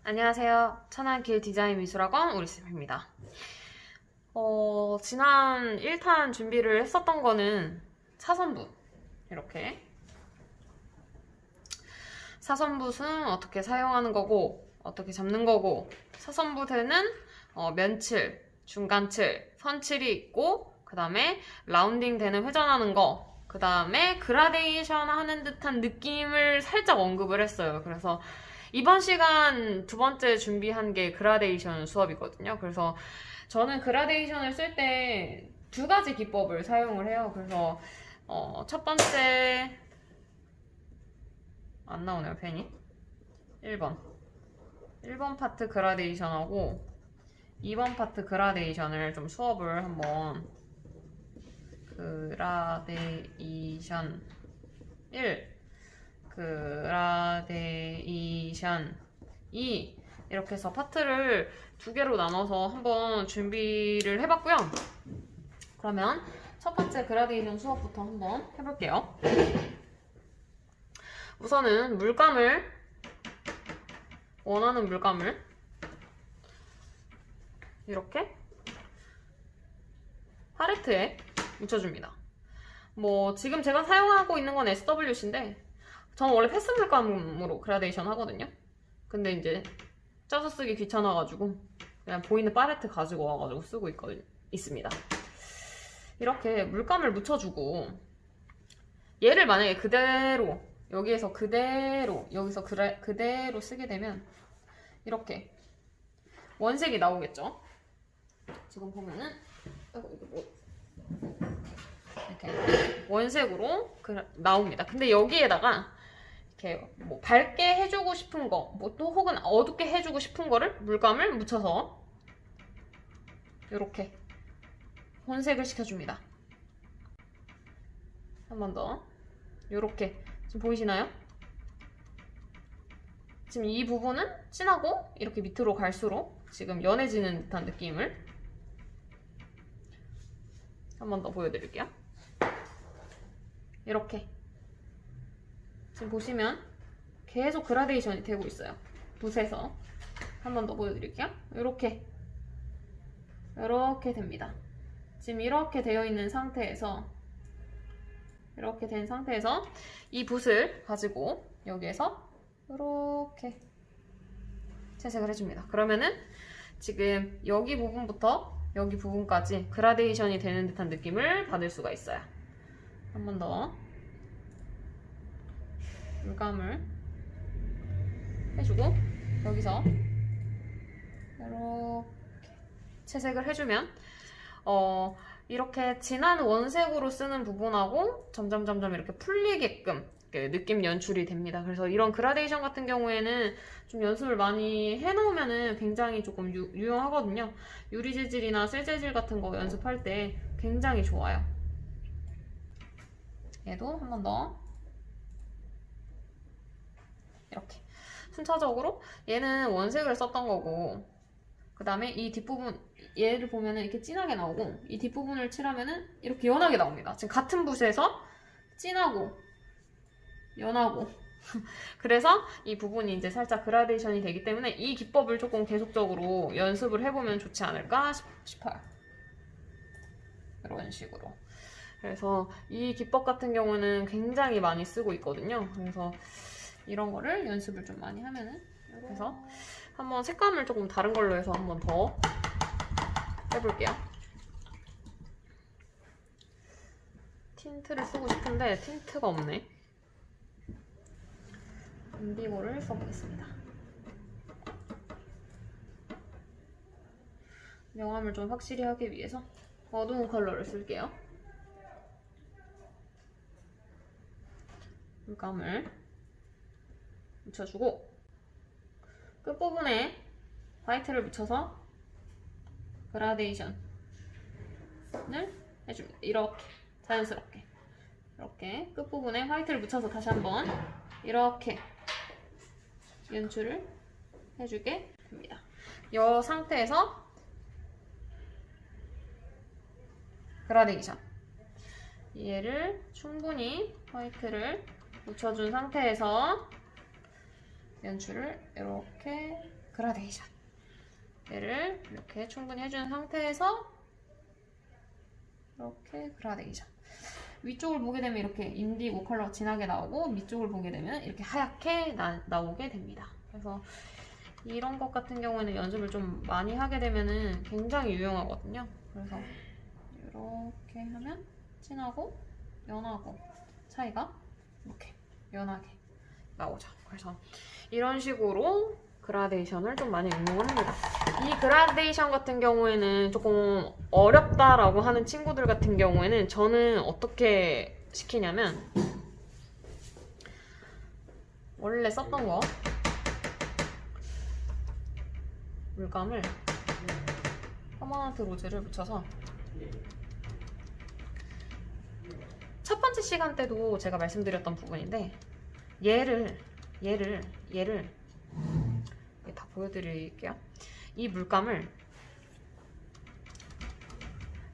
안녕하세요. 천안길 디자인 미술학원 우리쌤입니다. 지난 1탄 준비를 했었던 거는 사선붓 이렇게 사선붓은 어떻게 사용하는 거고 어떻게 잡는 거고 사선붓에는 면칠, 중간칠, 선칠이 있고 그 다음에 라운딩 되는 회전하는 거 그 다음에 그라데이션 하는 듯한 느낌을 살짝 언급을 했어요. 그래서 이번 시간 두 번째 준비한 게 그라데이션 수업이거든요. 그래서 저는 그라데이션을 쓸 때 두 가지 기법을 사용을 해요. 그래서 첫 번째 안 나오네요, 펜이. 1번 파트 그라데이션하고 2번 파트 그라데이션을 좀 수업을 한번 그라데이션 1 그라데이션 2 이렇게 해서 파트를 두 개로 나눠서 한번 준비를 해봤고요. 그러면 첫 번째 그라데이션 수업부터 한번 해볼게요. 우선은 원하는 물감을 이렇게 팔레트에 묻혀줍니다. 지금 제가 사용하고 있는 건 SWC인데 저는 원래 패스 물감으로 그라데이션 하거든요. 근데 이제 짜서 쓰기 귀찮아가지고 그냥 보이는 팔레트 가지고 와가지고 쓰고 있습니다. 이렇게 물감을 묻혀주고 얘를 만약에 그대로 여기서 그대로 쓰게 되면 이렇게 원색이 나오겠죠. 지금 보면은 이렇게 원색으로 나옵니다. 근데 여기에다가 이렇게 밝게 해주고 싶은 거, 또 혹은 어둡게 해주고 싶은 거를 물감을 묻혀서 이렇게 혼색을 시켜줍니다. 한 번 더. 이렇게 지금 보이시나요? 지금 이 부분은 진하고 이렇게 밑으로 갈수록 지금 연해지는 듯한 느낌을 한 번 더 보여드릴게요. 이렇게 지금 보시면 계속 그라데이션이 되고 있어요. 붓에서 한 번 더 보여드릴게요. 이렇게 됩니다. 지금 이렇게 되어 있는 상태에서 이렇게 된 상태에서 이 붓을 가지고 여기에서 이렇게 채색을 해줍니다. 그러면은 지금 여기 부분부터 여기 부분까지 그라데이션이 되는 듯한 느낌을 받을 수가 있어요. 한 번 더 물감을 해주고 여기서 이렇게 채색을 해주면 이렇게 진한 원색으로 쓰는 부분하고 점점 이렇게 풀리게끔 느낌 연출이 됩니다. 그래서 이런 그라데이션 같은 경우에는 좀 연습을 많이 해놓으면 굉장히 조금 유용하거든요. 유리 재질이나 쇠 재질 같은 거 연습할 때 굉장히 좋아요. 얘도 한 번 더 이렇게 순차적으로 얘는 원색을 썼던 거고 그 다음에 이 뒷부분 얘를 보면은 이렇게 진하게 나오고 이 뒷부분을 칠하면은 이렇게 연하게 나옵니다. 지금 같은 붓에서 진하고 연하고 그래서 이 부분이 이제 살짝 그라데이션이 되기 때문에 이 기법을 조금 계속적으로 연습을 해보면 좋지 않을까 싶어요. 이런 식으로. 그래서 이 기법 같은 경우는 굉장히 많이 쓰고 있거든요. 그래서 이런 거를 연습을 좀 많이 하면은 그래서 한번 색감을 조금 다른 걸로 해서 한번 더 해볼게요. 틴트를 쓰고 싶은데 틴트가 없네. 인디고를 써보겠습니다. 명암을 좀 확실히 하기 위해서 어두운 컬러를 쓸게요. 물감을 묻혀주고 끝부분에 화이트를 묻혀서 그라데이션을 해줍니다. 이렇게 자연스럽게 이렇게 끝부분에 화이트를 묻혀서 다시 한번 이렇게 연출을 해주게 됩니다. 이 상태에서 그라데이션 얘를 충분히 화이트를 묻혀준 상태에서 연출을 이렇게 그라데이션. 얘를 이렇게 충분히 해준 상태에서 이렇게 그라데이션. 위쪽을 보게 되면 이렇게 인디고 컬러 진하게 나오고 밑쪽을 보게 되면 이렇게 하얗게 나오게 됩니다. 그래서 이런 것 같은 경우에는 연습을 좀 많이 하게 되면은 굉장히 유용하거든요. 그래서 이렇게 하면 진하고 연하고 차이가 이렇게 연하게 나오죠. 그래서 이런 식으로 그라데이션을 좀 많이 응용합니다. 이 그라데이션 같은 경우에는 조금 어렵다라고 하는 친구들 같은 경우에는 저는 어떻게 시키냐면 원래 썼던 거 물감을 퍼머넌트 로즈를 묻혀서 첫 번째 시간 때도 제가 말씀드렸던 부분인데 얘를 다 보여드릴게요. 이 물감을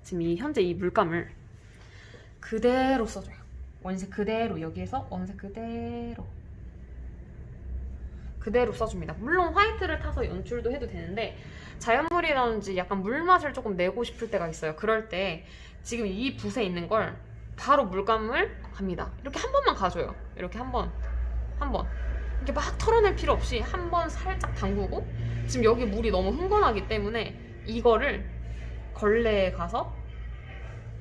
지금 현재 이 물감을 그대로 써줘요. 원색 그대로 여기에서 원색 그대로 써줍니다. 물론 화이트를 타서 연출도 해도 되는데 자연물이라든지 약간 물맛을 조금 내고 싶을 때가 있어요. 그럴 때 지금 이 붓에 있는 걸 바로 물감을 갑니다. 이렇게 한 번만 가줘요. 이렇게 한 번 이렇게 막 털어낼 필요 없이 한 번 살짝 담그고 지금 여기 물이 너무 흥건하기 때문에 이거를 걸레에 가서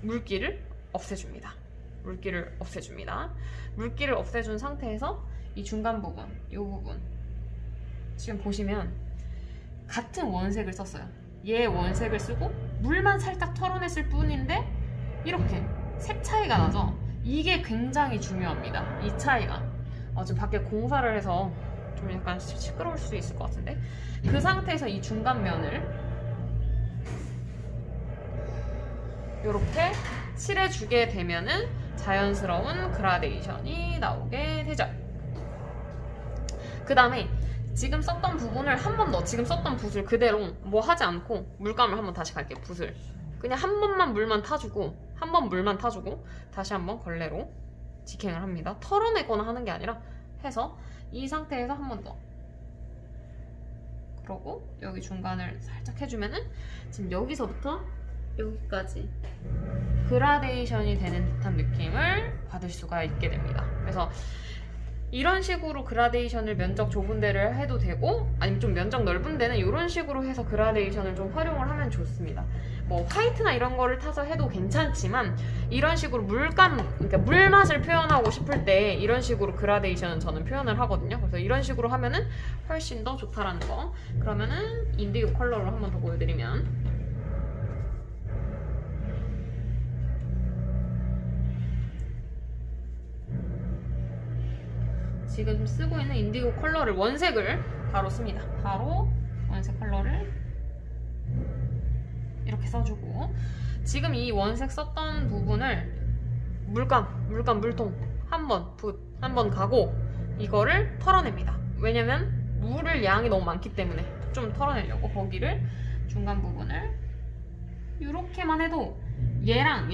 물기를 없애줍니다. 물기를 없애준 상태에서 이 중간 부분, 이 부분 지금 보시면 같은 원색을 썼어요. 얘 원색을 쓰고 물만 살짝 털어냈을 뿐인데 이렇게 색 차이가 나죠? 이게 굉장히 중요합니다. 이 차이가. 지금 밖에 공사를 해서 좀 약간 시끄러울 수 있을 것 같은데 그 상태에서 이 중간 면을 이렇게 칠해주게 되면은 자연스러운 그라데이션이 나오게 되죠. 그 다음에 지금 썼던 부분을 한 번 더 지금 썼던 붓을 그대로 뭐 하지 않고 물감을 한번 다시 갈게요. 붓을 그냥 한 번만 물만 타주고 한 번 물만 타주고 다시 한번 걸레로 직행을 합니다. 털어내거나 하는 게 아니라 해서 이 상태에서 한 번 더 그러고 여기 중간을 살짝 해주면은 지금 여기서부터 여기까지 그라데이션이 되는 듯한 느낌을 받을 수가 있게 됩니다. 그래서 이런 식으로 그라데이션을 면적 좁은 데를 해도 되고 아니면 좀 면적 넓은 데는 이런 식으로 해서 그라데이션을 좀 활용을 하면 좋습니다. 뭐 화이트나 이런 거를 타서 해도 괜찮지만 이런 식으로 그러니까 물맛을 표현하고 싶을 때 이런 식으로 그라데이션은 저는 표현을 하거든요. 그래서 이런 식으로 하면은 훨씬 더 좋다라는 거. 그러면은 인디고 컬러로 한번 더 보여드리면 지금 쓰고 있는 인디고 컬러를 원색을 바로 씁니다. 바로 원색 컬러를 이렇게 써주고 지금 이 원색 썼던 부분을 물통 한 번 가고 이거를 털어냅니다. 왜냐면 물을 양이 너무 많기 때문에 좀 털어내려고 거기를 중간 부분을 이렇게만 해도 얘랑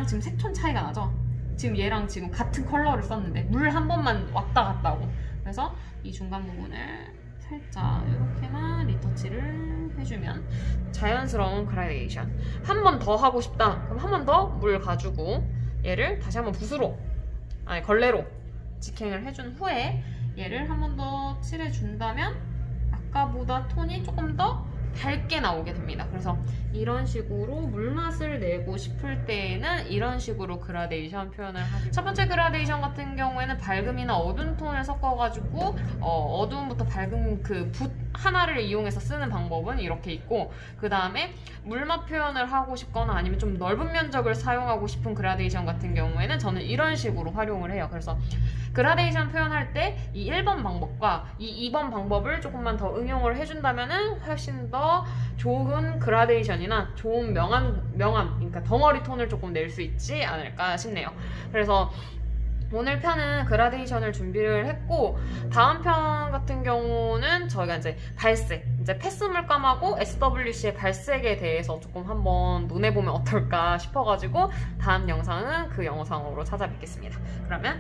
지금 색톤 차이가 나죠? 지금 얘랑 지금 같은 컬러를 썼는데 물 한 번만 왔다 갔다 하고 그래서 이 중간 부분을 살짝 이렇게만 리터치를 해주면 자연스러운 그라데이션. 한 번 더 하고 싶다 그럼 한 번 더 물 가지고 얘를 다시 한번 걸레로 직행을 해준 후에 얘를 한 번 더 칠해준다면 아까보다 톤이 조금 더 밝게 나오게 됩니다. 그래서 이런 식으로 물맛을 내고 싶을 때에는 이런 식으로 그라데이션 표현을 하시고 첫 번째 그라데이션 같은 경우에는 밝음이나 어두운 톤을 섞어가지고 어두움부터 밝은 그 붓 하나를 이용해서 쓰는 방법은 이렇게 있고 그 다음에 물맛 표현을 하고 싶거나 아니면 좀 넓은 면적을 사용하고 싶은 그라데이션 같은 경우에는 저는 이런 식으로 활용을 해요. 그래서 그라데이션 표현할 때 이 1번 방법과 이 2번 방법을 조금만 더 응용을 해준다면 훨씬 더 좋은 그라데이션이나 좋은 명암 그러니까 덩어리 톤을 조금 낼 수 있지 않을까 싶네요. 그래서 오늘 편은 그라데이션을 준비를 했고 다음 편 같은 경우는 저희가 이제 발색, 이제 패스 물감하고 SWC의 발색에 대해서 조금 한번 논해보면 어떨까 싶어가지고 다음 영상은 그 영상으로 찾아뵙겠습니다. 그러면